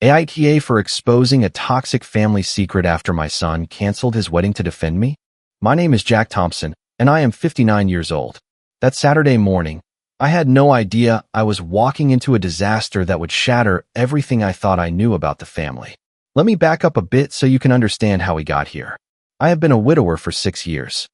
AITA for exposing a toxic family secret after my son canceled his wedding to defend me? My name is Jack Thompson, and I am 59 years old. That Saturday morning, I had no idea I was walking into a disaster that would shatter everything I thought I knew about the family. Let me back up a bit so you can understand how we got here. I have been a widower for 6 years.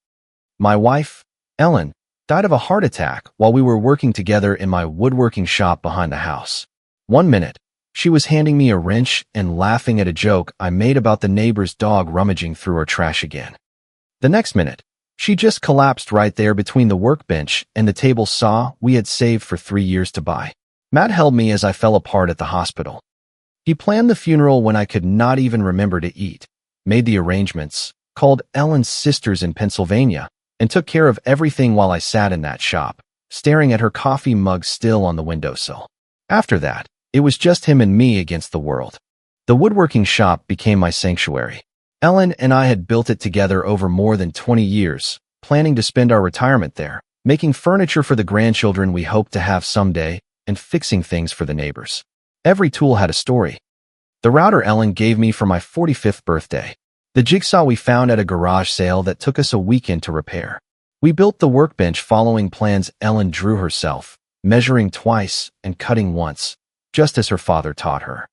My wife, Ellen, died of a heart attack while we were working together in my woodworking shop behind the house. One minute, she was handing me a wrench and laughing at a joke I made about the neighbor's dog rummaging through her trash again. The next minute, she just collapsed right there between the workbench and the table saw we had saved for 3 years to buy. Matt held me as I fell apart at the hospital. He planned the funeral when I could not even remember to eat, made the arrangements, called Ellen's sisters in Pennsylvania, and took care of everything while I sat in that shop, staring at her coffee mug still on the windowsill. After that, it was just him and me against the world. The woodworking shop became my sanctuary. Ellen and I had built it together over more than 20 years, planning to spend our retirement there, making furniture for the grandchildren we hoped to have someday, and fixing things for the neighbors. Every tool had a story. The router Ellen gave me for my 45th birthday. The jigsaw we found at a garage sale that took us a weekend to repair. We built the workbench following plans Ellen drew herself, measuring twice and cutting once, just as her father taught her.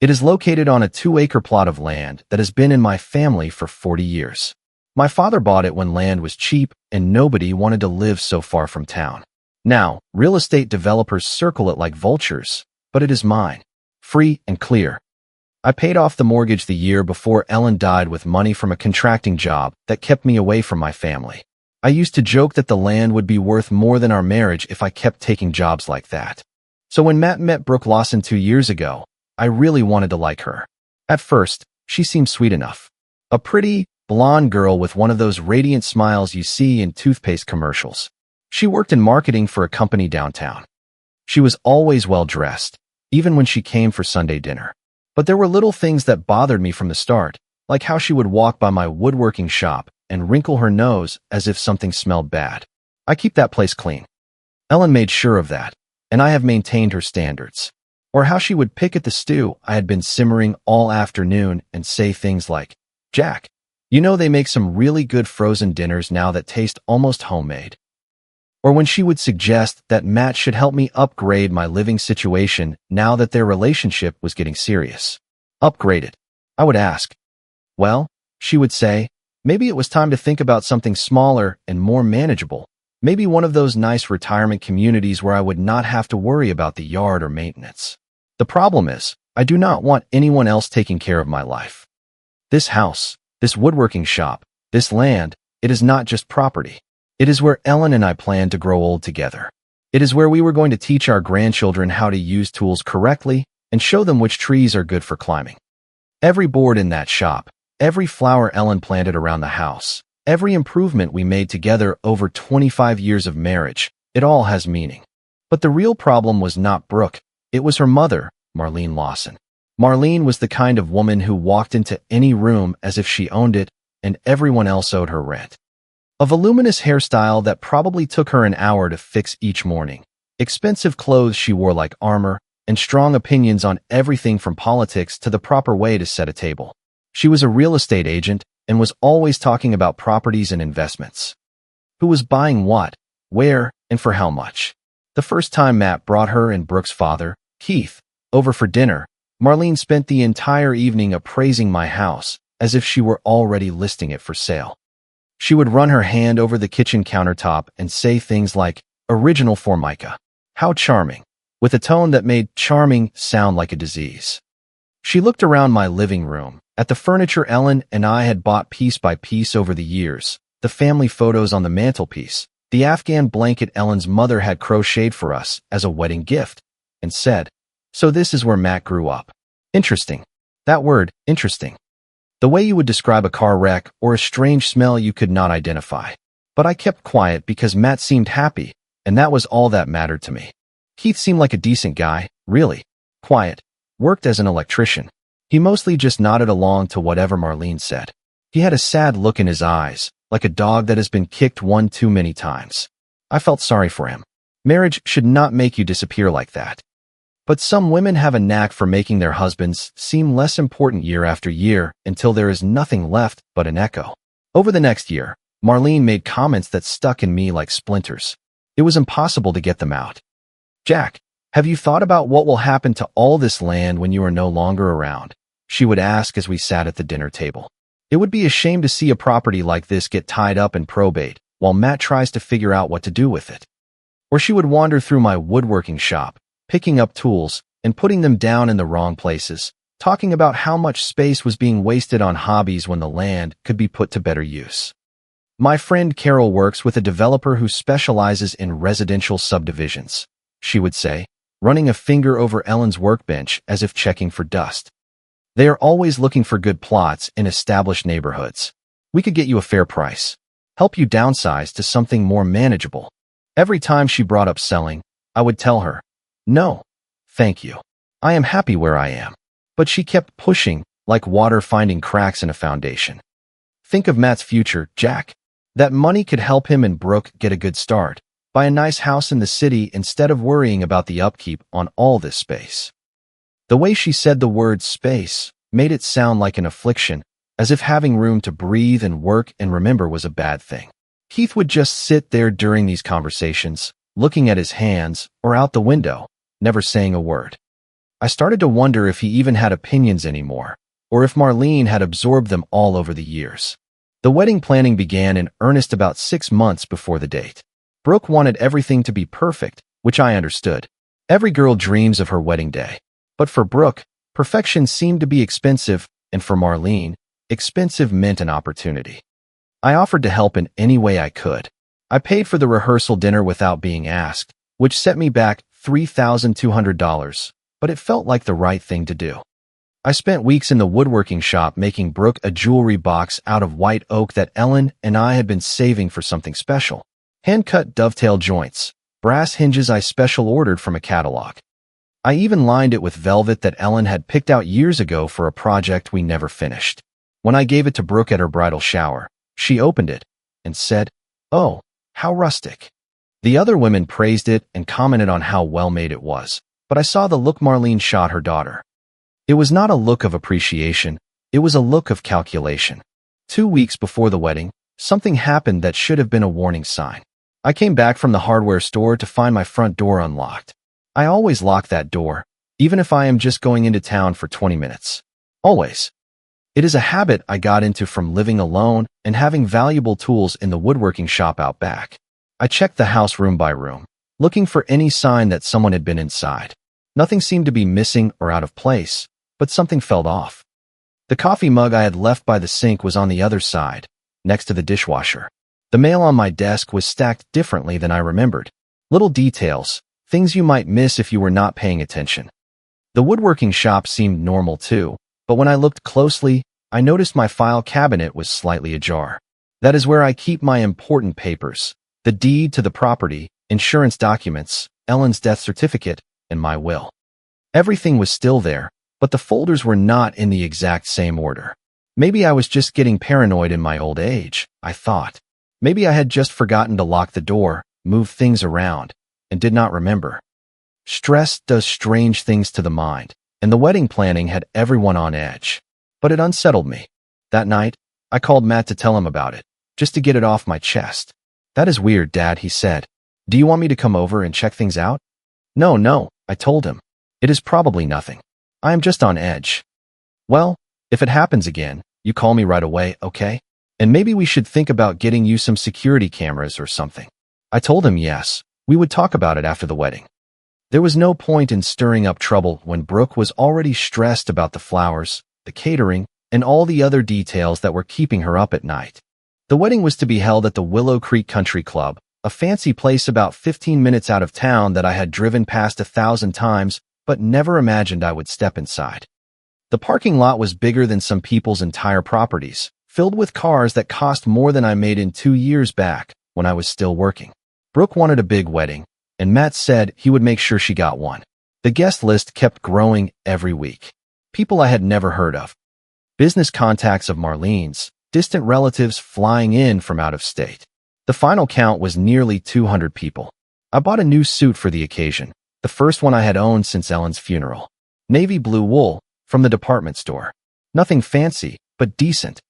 It is located on a 2-acre plot of land that has been in my family for 40 years. My father bought it when land was cheap and nobody wanted to live so far from town. Now, real estate developers circle it like vultures, but it is mine, free and clear. I paid off the mortgage the year before Ellen died with money from a contracting job that kept me away from my family. I used to joke that the land would be worth more than our marriage if I kept taking jobs like that. So when Matt met Brooke Lawson 2 years ago, I really wanted to like her. At first, she seemed sweet enough. A pretty, blonde girl with one of those radiant smiles you see in toothpaste commercials. She worked in marketing for a company downtown. She was always well-dressed, even when she came for Sunday dinner. But there were little things that bothered me from the start, like how she would walk by my woodworking shop and wrinkle her nose as if something smelled bad. I keep that place clean. Ellen made sure of that, and I have maintained her standards. Or how she would pick at the stew I had been simmering all afternoon and say things like, "Jack, you know they make some really good frozen dinners now that taste almost homemade." Or when she would suggest that Matt should help me upgrade my living situation now that their relationship was getting serious. Upgrade it. I would ask. Well, she would say, maybe it was time to think about something smaller and more manageable. Maybe one of those nice retirement communities where I would not have to worry about the yard or maintenance. The problem is, I do not want anyone else taking care of my life. This house, this woodworking shop, this land, it is not just property. It is where Ellen and I plan to grow old together. It is where we were going to teach our grandchildren how to use tools correctly and show them which trees are good for climbing. Every board in that shop, every flower Ellen planted around the house, every improvement we made together over 25 years of marriage, it all has meaning. But the real problem was not Brooke. It was her mother, Marlene Lawson. Marlene was the kind of woman who walked into any room as if she owned it and everyone else owed her rent. A voluminous hairstyle that probably took her an hour to fix each morning, expensive clothes she wore like armor, and strong opinions on everything from politics to the proper way to set a table. She was a real estate agent and was always talking about properties and investments. Who was buying what, where, and for how much. The first time Matt brought her and Brooke's father, Keith, over for dinner, Marlene spent the entire evening appraising my house as if she were already listing it for sale. She would run her hand over the kitchen countertop and say things like, "Original Formica. How charming," with a tone that made charming sound like a disease. She looked around my living room, at the furniture Ellen and I had bought piece by piece over the years, the family photos on the mantelpiece, the Afghan blanket Ellen's mother had crocheted for us as a wedding gift, and said, "So this is where Matt grew up." Interesting. That word, interesting. The way you would describe a car wreck or a strange smell you could not identify. But I kept quiet because Matt seemed happy, and that was all that mattered to me. Keith seemed like a decent guy, really. Quiet. Worked as an electrician. He mostly just nodded along to whatever Marlene said. He had a sad look in his eyes, like a dog that has been kicked one too many times. I felt sorry for him. Marriage should not make you disappear like that. But some women have a knack for making their husbands seem less important year after year until there is nothing left but an echo. Over the next year, Marlene made comments that stuck in me like splinters. It was impossible to get them out. "Jack, have you thought about what will happen to all this land when you are no longer around?" she would ask as we sat at the dinner table. "It would be a shame to see a property like this get tied up in probate while Matt tries to figure out what to do with it." Or she would wander through my woodworking shop, picking up tools and putting them down in the wrong places, talking about how much space was being wasted on hobbies when the land could be put to better use. "My friend Carol works with a developer who specializes in residential subdivisions," she would say, running a finger over Ellen's workbench as if checking for dust. "They are always looking for good plots in established neighborhoods. We could get you a fair price, help you downsize to something more manageable." Every time she brought up selling, I would tell her, "No, thank you. I am happy where I am." But she kept pushing, like water finding cracks in a foundation. "Think of Matt's future, Jack. That money could help him and Brooke get a good start, buy a nice house in the city instead of worrying about the upkeep on all this space." The way she said the word space made it sound like an affliction, as if having room to breathe and work and remember was a bad thing. Keith would just sit there during these conversations, looking at his hands or out the window, never saying a word. I started to wonder if he even had opinions anymore, or if Marlene had absorbed them all over the years. The wedding planning began in earnest about 6 months before the date. Brooke wanted everything to be perfect, which I understood. Every girl dreams of her wedding day. But for Brooke, perfection seemed to be expensive, and for Marlene, expensive meant an opportunity. I offered to help in any way I could. I paid for the rehearsal dinner without being asked, which set me back $3,200, but it felt like the right thing to do. I spent weeks in the woodworking shop making Brooke a jewelry box out of white oak that Ellen and I had been saving for something special. Hand-cut dovetail joints, brass hinges I special ordered from a catalog. I even lined it with velvet that Ellen had picked out years ago for a project we never finished. When I gave it to Brooke at her bridal shower, she opened it and said, "Oh, how rustic." The other women praised it and commented on how well made it was, but I saw the look Marlene shot her daughter. It was not a look of appreciation, it was a look of calculation. 2 weeks before the wedding, something happened that should have been a warning sign. I came back from the hardware store to find my front door unlocked. I always lock that door, even if I am just going into town for 20 minutes. Always. It is a habit I got into from living alone and having valuable tools in the woodworking shop out back. I checked the house room by room, looking for any sign that someone had been inside. Nothing seemed to be missing or out of place, but something felt off. The coffee mug I had left by the sink was on the other side, next to the dishwasher. The mail on my desk was stacked differently than I remembered. Little details, things you might miss if you were not paying attention. The woodworking shop seemed normal too, but when I looked closely, I noticed my file cabinet was slightly ajar. That is where I keep my important papers, the deed to the property, insurance documents, Ellen's death certificate, and my will. Everything was still there, but the folders were not in the exact same order. Maybe I was just getting paranoid in my old age, I thought. Maybe I had just forgotten to lock the door, move things around, and did not remember. Stress does strange things to the mind, and the wedding planning had everyone on edge. But it unsettled me. That night, I called Matt to tell him about it, just to get it off my chest. "That is weird, Dad," he said. "Do you want me to come over and check things out?" No, I told him. "It is probably nothing. I am just on edge." "Well, if it happens again, you call me right away, okay? And maybe we should think about getting you some security cameras or something." I told him yes, we would talk about it after the wedding. There was no point in stirring up trouble when Brooke was already stressed about the flowers, the catering, and all the other details that were keeping her up at night. The wedding was to be held at the Willow Creek Country Club, a fancy place about 15 minutes out of town that I had driven past 1,000 times, but never imagined I would step inside. The parking lot was bigger than some people's entire properties, filled with cars that cost more than I made in 2 years back when I was still working. Brooke wanted a big wedding, and Matt said he would make sure she got one. The guest list kept growing every week. People I had never heard of. Business contacts of Marlene's, distant relatives flying in from out of state. The final count was nearly 200 people. I bought a new suit for the occasion, the first one I had owned since Ellen's funeral. Navy blue wool, from the department store. Nothing fancy, but decent.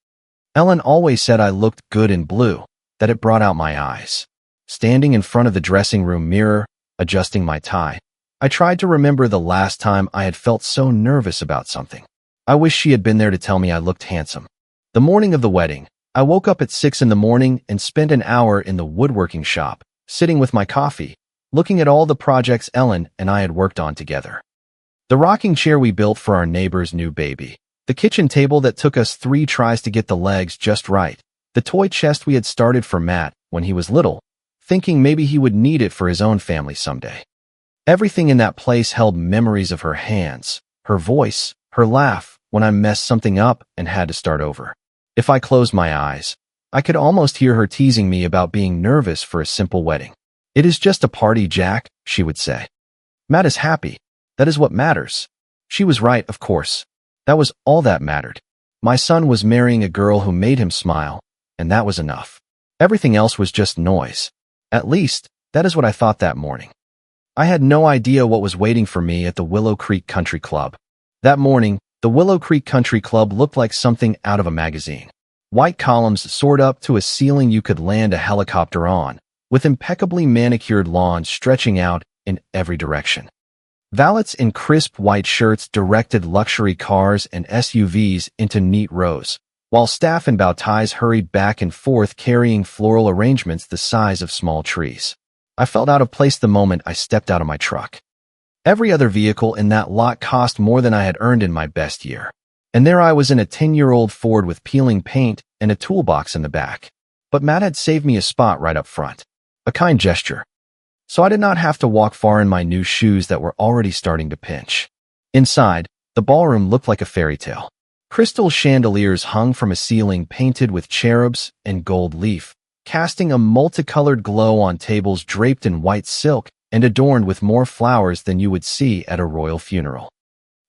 Ellen always said I looked good in blue, that it brought out my eyes. Standing in front of the dressing room mirror, adjusting my tie, I tried to remember the last time I had felt so nervous about something. I wish she had been there to tell me I looked handsome. The morning of the wedding, I woke up at 6 in the morning and spent an hour in the woodworking shop, sitting with my coffee, looking at all the projects Ellen and I had worked on together. The rocking chair we built for our neighbor's new baby, the kitchen table that took us 3 tries to get the legs just right, the toy chest we had started for Matt when he was little, thinking maybe he would need it for his own family someday. Everything in that place held memories of her hands, her voice, her laugh when I messed something up and had to start over. If I closed my eyes, I could almost hear her teasing me about being nervous for a simple wedding. "It is just a party, Jack," she would say. "Matt is happy. That is what matters." She was right, of course. That was all that mattered. My son was marrying a girl who made him smile, and that was enough. Everything else was just noise. At least, that is what I thought that morning. I had no idea what was waiting for me at the Willow Creek Country Club. That morning, the Willow Creek Country Club looked like something out of a magazine. White columns soared up to a ceiling you could land a helicopter on, with impeccably manicured lawns stretching out in every direction. Valets in crisp white shirts directed luxury cars and SUVs into neat rows, while staff in bow ties hurried back and forth carrying floral arrangements the size of small trees. I felt out of place the moment I stepped out of my truck. Every other vehicle in that lot cost more than I had earned in my best year. And there I was in a 10-year-old Ford with peeling paint and a toolbox in the back. But Matt had saved me a spot right up front. A kind gesture. So I did not have to walk far in my new shoes that were already starting to pinch. Inside, the ballroom looked like a fairy tale. Crystal chandeliers hung from a ceiling painted with cherubs and gold leaf, casting a multicolored glow on tables draped in white silk and adorned with more flowers than you would see at a royal funeral.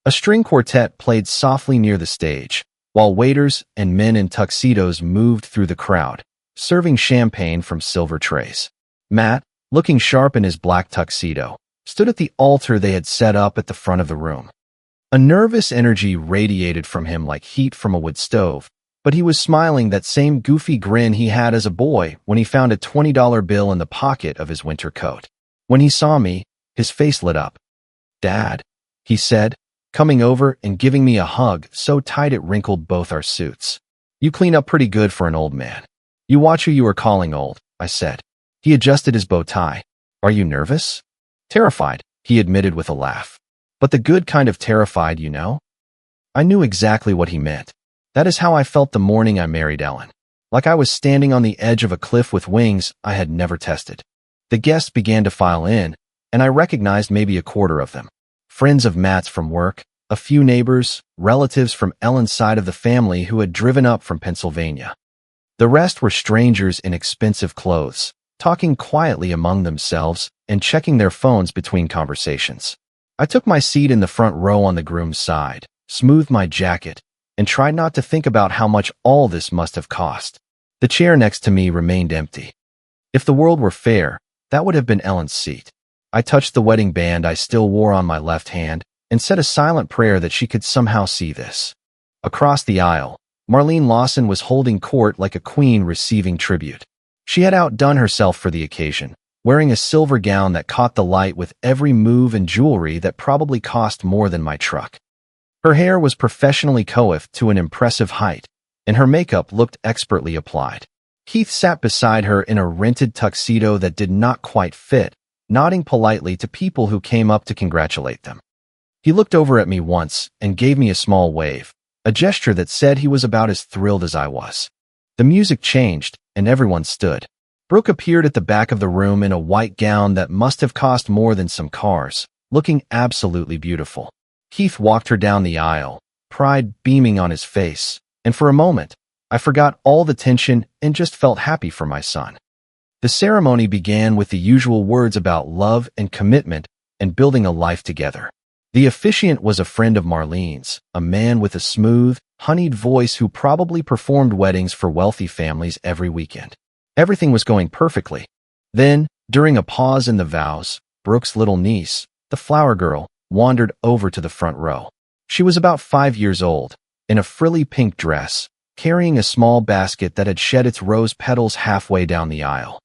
A string quartet played softly near the stage, while waiters and men in tuxedos moved through the crowd, serving champagne from silver trays. Matt, looking sharp in his black tuxedo, stood at the altar they had set up at the front of the room. A nervous energy radiated from him like heat from a wood stove, but he was smiling that same goofy grin he had as a boy when he found a $20 bill in the pocket of his winter coat. When he saw me, his face lit up. "Dad," he said, coming over and giving me a hug so tight it wrinkled both our suits. "You clean up pretty good for an old man." "You watch who you are calling old," I said. He adjusted his bow tie. "Are you nervous?" "Terrified," he admitted with a laugh. "But the good kind of terrified, you know?" I knew exactly what he meant. That is how I felt the morning I married Ellen. Like I was standing on the edge of a cliff with wings I had never tested. The guests began to file in, and I recognized maybe a quarter of them. Friends of Matt's from work, a few neighbors, relatives from Ellen's side of the family who had driven up from Pennsylvania. The rest were strangers in expensive clothes, talking quietly among themselves and checking their phones between conversations. I took my seat in the front row on the groom's side, smoothed my jacket, and tried not to think about how much all this must have cost. The chair next to me remained empty. If the world were fair, that would have been Ellen's seat. I touched the wedding band I still wore on my left hand and said a silent prayer that she could somehow see this. Across the aisle, Marlene Lawson was holding court like a queen receiving tribute. She had outdone herself for the occasion, wearing a silver gown that caught the light with every move and jewelry that probably cost more than my truck. Her hair was professionally coiffed to an impressive height, and her makeup looked expertly applied. Keith sat beside her in a rented tuxedo that did not quite fit, nodding politely to people who came up to congratulate them. He looked over at me once and gave me a small wave, a gesture that said he was about as thrilled as I was. The music changed, and everyone stood. Brooke appeared at the back of the room in a white gown that must have cost more than some cars, looking absolutely beautiful. Keith walked her down the aisle, pride beaming on his face, and for a moment, I forgot all the tension and just felt happy for my son. The ceremony began with the usual words about love and commitment and building a life together. The officiant was a friend of Marlene's, a man with a smooth, honeyed voice who probably performed weddings for wealthy families every weekend. Everything was going perfectly. Then, during a pause in the vows, Brooke's little niece, the flower girl, wandered over to the front row. She was about 5 years old, in a frilly pink dress, carrying a small basket that had shed its rose petals halfway down the aisle.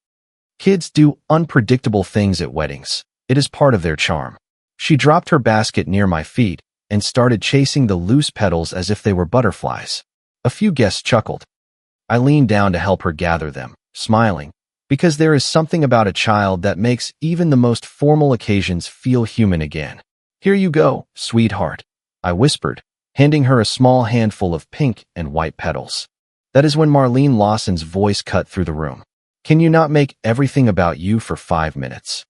Kids do unpredictable things at weddings. It is part of their charm. She dropped her basket near my feet and started chasing the loose petals as if they were butterflies. A few guests chuckled. I leaned down to help her gather them, smiling, because there is something about a child that makes even the most formal occasions feel human again. "Here you go, sweetheart," I whispered, handing her a small handful of pink and white petals. That is when Marlene Lawson's voice cut through the room. "Can you not make everything about you for 5 minutes?"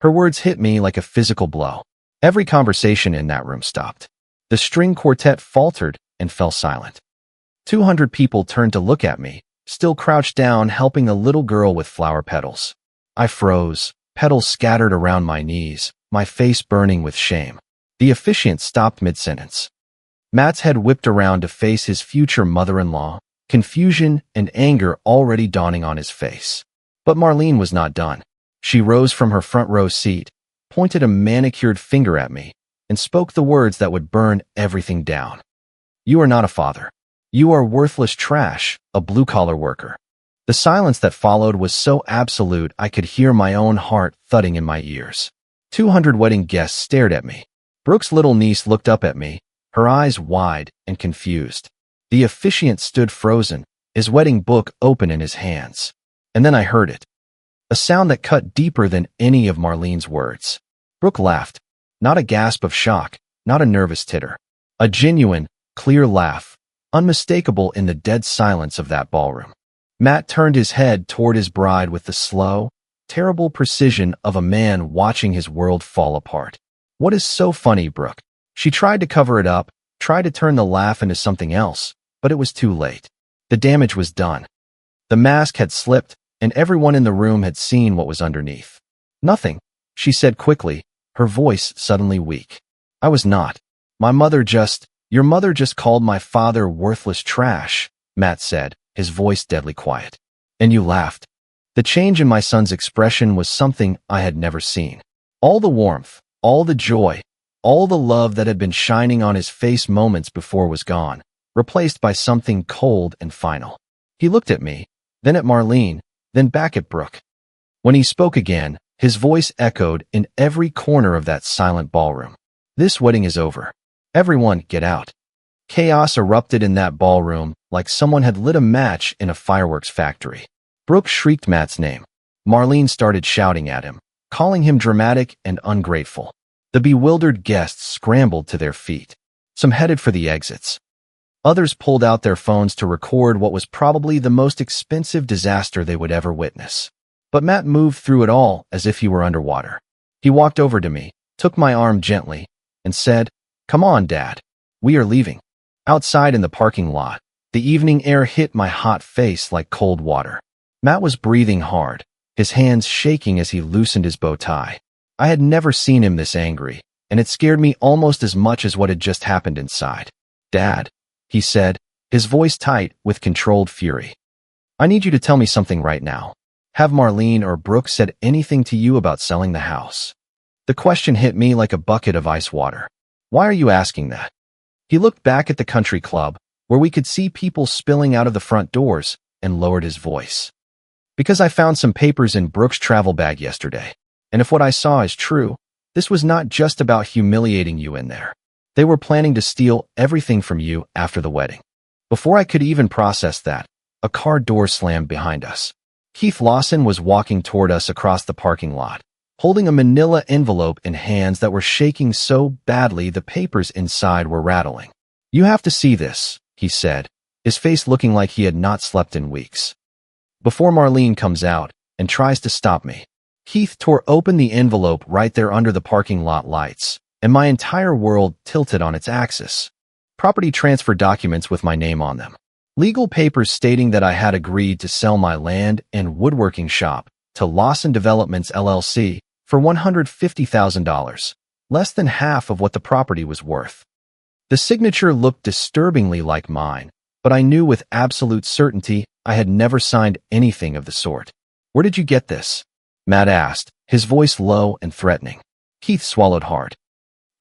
Her words hit me like a physical blow. Every conversation in that room stopped. The string quartet faltered and fell silent. 200 people turned to look at me, still crouched down helping a little girl with flower petals. I froze, petals scattered around my knees, my face burning with shame. The officiant stopped mid-sentence. Matt's head whipped around to face his future mother-in-law, confusion and anger already dawning on his face. But Marlene was not done. She rose from her front row seat, pointed a manicured finger at me, and spoke the words that would burn everything down. "You are not a father. You are worthless trash, a blue-collar worker." The silence that followed was so absolute I could hear my own heart thudding in my ears. 200 wedding guests stared at me. Brooke's little niece looked up at me, her eyes wide and confused. The officiant stood frozen, his wedding book open in his hands. And then I heard it. A sound that cut deeper than any of Marlene's words. Brooke laughed. Not a gasp of shock, not a nervous titter. A genuine, clear laugh, unmistakable in the dead silence of that ballroom. Matt turned his head toward his bride with the slow, terrible precision of a man watching his world fall apart. "What is so funny, Brooke?" She tried to cover it up, tried to turn the laugh into something else, but it was too late. The damage was done. The mask had slipped, and everyone in the room had seen what was underneath. "Nothing," she said quickly, her voice suddenly weak. "I was not. Your mother just called my father worthless trash," Matt said, his voice deadly quiet. "And you laughed." The change in my son's expression was something I had never seen. All the warmth, all the joy, all the love that had been shining on his face moments before was gone, replaced by something cold and final. He looked at me, then at Marlene, then back at Brooke. When he spoke again, his voice echoed in every corner of that silent ballroom. "This wedding is over. Everyone, get out." Chaos erupted in that ballroom like someone had lit a match in a fireworks factory. Brooke shrieked Matt's name. Marlene started shouting at him, calling him dramatic and ungrateful. The bewildered guests scrambled to their feet. Some headed for the exits. Others pulled out their phones to record what was probably the most expensive disaster they would ever witness. But Matt moved through it all as if he were underwater. He walked over to me, took my arm gently, and said, "Come on, Dad. We are leaving." Outside in the parking lot, the evening air hit my hot face like cold water. Matt was breathing hard, his hands shaking as he loosened his bow tie. I had never seen him this angry, and it scared me almost as much as what had just happened inside. "Dad," he said, his voice tight with controlled fury. "I need you to tell me something right now. Have Marlene or Brooke said anything to you about selling the house?" The question hit me like a bucket of ice water. "Why are you asking that?" He looked back at the country club, where we could see people spilling out of the front doors, and lowered his voice. "Because I found some papers in Brooke's travel bag yesterday. And if what I saw is true, this was not just about humiliating you in there. They were planning to steal everything from you after the wedding." Before I could even process that, a car door slammed behind us. Keith Lawson was walking toward us across the parking lot, holding a manila envelope in hands that were shaking so badly the papers inside were rattling. "You have to see this," he said, his face looking like he had not slept in weeks. Before Marlene comes out and tries to stop me, Keith tore open the envelope right there under the parking lot lights, and my entire world tilted on its axis. Property transfer documents with my name on them. Legal papers stating that I had agreed to sell my land and woodworking shop to Lawson Developments LLC for $150,000, less than half of what the property was worth. The signature looked disturbingly like mine, but I knew with absolute certainty I had never signed anything of the sort. "Where did you get this?" Matt asked, his voice low and threatening. Keith swallowed hard.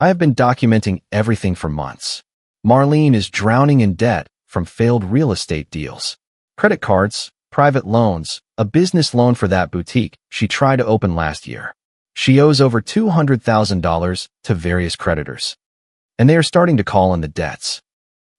I have been documenting everything for months. Marlene is drowning in debt from failed real estate deals. Credit cards, private loans, a business loan for that boutique she tried to open last year. She owes over $200,000 to various creditors. And they are starting to call in the debts.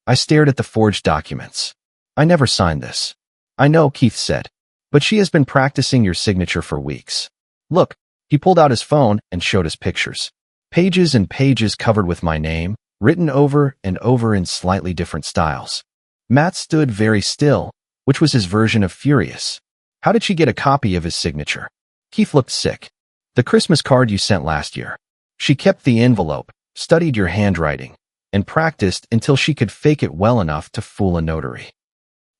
I stared at the forged documents. I never signed this. I know, Keith said, but she has been practicing your signature for weeks. Look, he pulled out his phone and showed us pictures. Pages and pages covered with my name, written over and over in slightly different styles. Matt stood very still, which was his version of furious. How did she get a copy of his signature? Keith looked sick. The Christmas card you sent last year. She kept the envelope, studied your handwriting, and practiced until she could fake it well enough to fool a notary.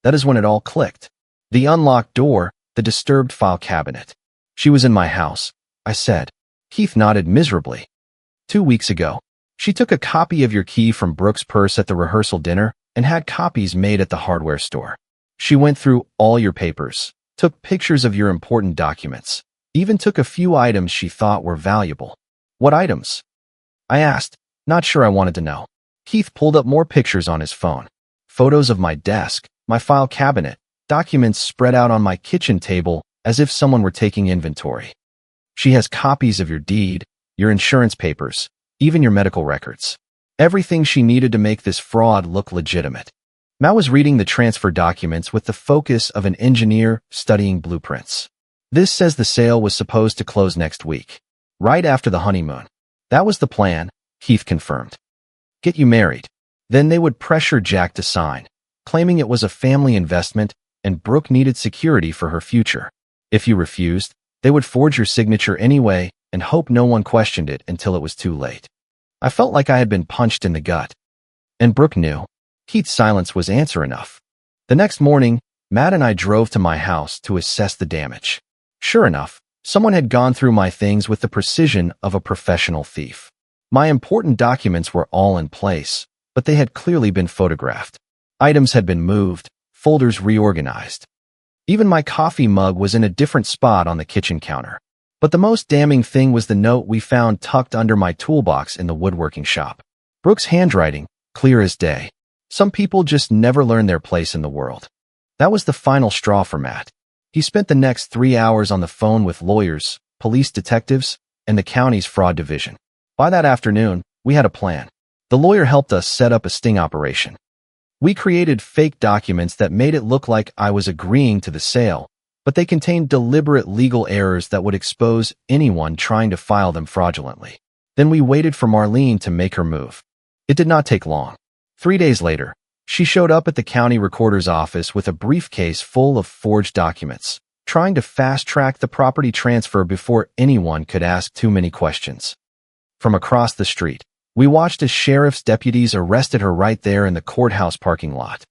That is when it all clicked. The unlocked door, the disturbed file cabinet. She was in my house, I said. Keith nodded miserably. 2 weeks ago, she took a copy of your key from Brooke's purse at the rehearsal dinner and had copies made at the hardware store. She went through all your papers, took pictures of your important documents, even took a few items she thought were valuable. What items? I asked, not sure I wanted to know. Keith pulled up more pictures on his phone. Photos of my desk, my file cabinet, documents spread out on my kitchen table as if someone were taking inventory. She has copies of your deed, your insurance papers, even your medical records. Everything she needed to make this fraud look legitimate. Matt was reading the transfer documents with the focus of an engineer studying blueprints. This says the sale was supposed to close next week, right after the honeymoon. That was the plan, Keith confirmed. Get you married. Then they would pressure Jack to sign, claiming it was a family investment and Brooke needed security for her future. If you refused, they would forge your signature anyway and hope no one questioned it until it was too late. I felt like I had been punched in the gut. And Brooke knew. Keith's silence was answer enough. The next morning, Matt and I drove to my house to assess the damage. Sure enough, someone had gone through my things with the precision of a professional thief. My important documents were all in place, but they had clearly been photographed. Items had been moved, folders reorganized. Even my coffee mug was in a different spot on the kitchen counter. But the most damning thing was the note we found tucked under my toolbox in the woodworking shop. Brooke's handwriting, clear as day. Some people just never learn their place in the world. That was the final straw for Matt. He spent the next 3 hours on the phone with lawyers, police detectives, and the county's fraud division. By that afternoon, we had a plan. The lawyer helped us set up a sting operation. We created fake documents that made it look like I was agreeing to the sale, but they contained deliberate legal errors that would expose anyone trying to file them fraudulently. Then we waited for Marlene to make her move. It did not take long. 3 days later, she showed up at the county recorder's office with a briefcase full of forged documents, trying to fast-track the property transfer before anyone could ask too many questions. From across the street, we watched as sheriff's deputies arrested her right there in the courthouse parking lot.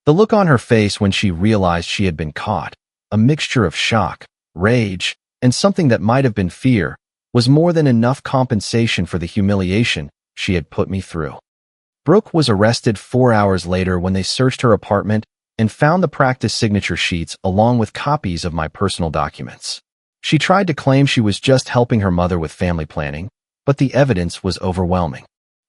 The look on her face when she realized she had been caught, a mixture of shock, rage, and something that might have been fear, was more than enough compensation for the humiliation she had put me through. Brooke was arrested 4 hours later when they searched her apartment and found the practice signature sheets along with copies of my personal documents. She tried to claim she was just helping her mother with family planning, but the evidence was overwhelming.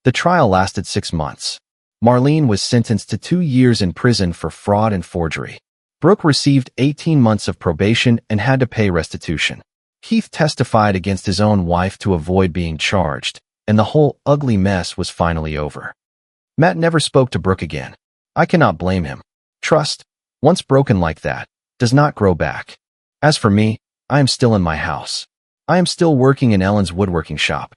The trial lasted 6 months. Marlene was sentenced to 2 years in prison for fraud and forgery. Brooke received 18 months of probation and had to pay restitution. Keith testified against his own wife to avoid being charged, and the whole ugly mess was finally over. Matt never spoke to Brooke again. I cannot blame him. Trust, once broken like that, does not grow back. As for me, I am still in my house. I am still working in Ellen's woodworking shop.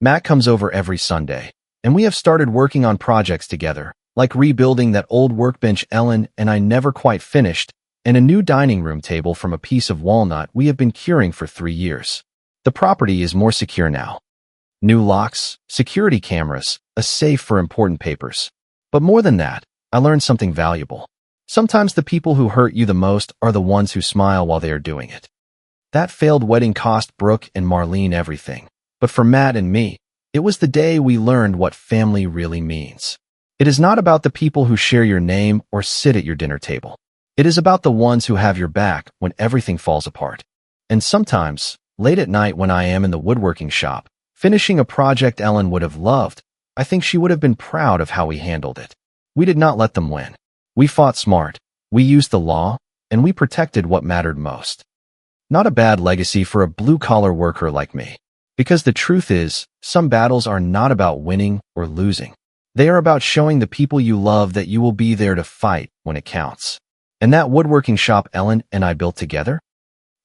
Matt comes over every Sunday, and we have started working on projects together, like rebuilding that old workbench Ellen and I never quite finished, and a new dining room table from a piece of walnut we have been curing for 3 years. The property is more secure now. New locks, security cameras, a safe for important papers. But more than that, I learned something valuable. Sometimes the people who hurt you the most are the ones who smile while they are doing it. That failed wedding cost Brooke and Marlene everything. But for Matt and me, it was the day we learned what family really means. It is not about the people who share your name or sit at your dinner table. It is about the ones who have your back when everything falls apart. And sometimes, late at night when I am in the woodworking shop, Finishing a project Ellen would have loved, I think she would have been proud of how we handled it. We did not let them win. We fought smart, we used the law, and we protected what mattered most. Not a bad legacy for a blue-collar worker like me. Because the truth is, some battles are not about winning or losing. They are about showing the people you love that you will be there to fight when it counts. And that woodworking shop Ellen and I built together?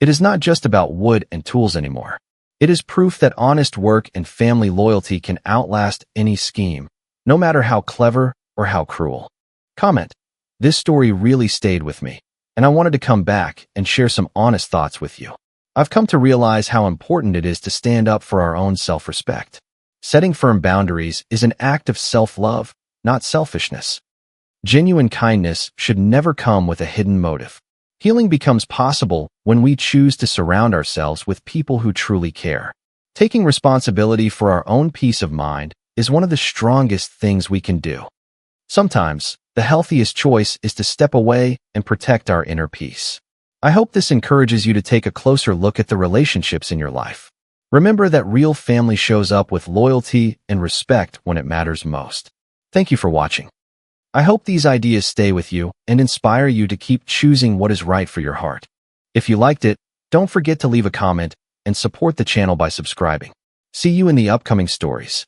It is not just about wood and tools anymore. It is proof that honest work and family loyalty can outlast any scheme, no matter how clever or how cruel. Comment: this story really stayed with me, and I wanted to come back and share some honest thoughts with you. I've come to realize how important it is to stand up for our own self-respect. Setting firm boundaries is an act of self-love, not selfishness. Genuine kindness should never come with a hidden motive. Healing becomes possible when we choose to surround ourselves with people who truly care. Taking responsibility for our own peace of mind is one of the strongest things we can do. Sometimes, the healthiest choice is to step away and protect our inner peace. I hope this encourages you to take a closer look at the relationships in your life. Remember that real family shows up with loyalty and respect when it matters most. Thank you for watching. I hope these ideas stay with you and inspire you to keep choosing what is right for your heart. If you liked it, don't forget to leave a comment and support the channel by subscribing. See you in the upcoming stories.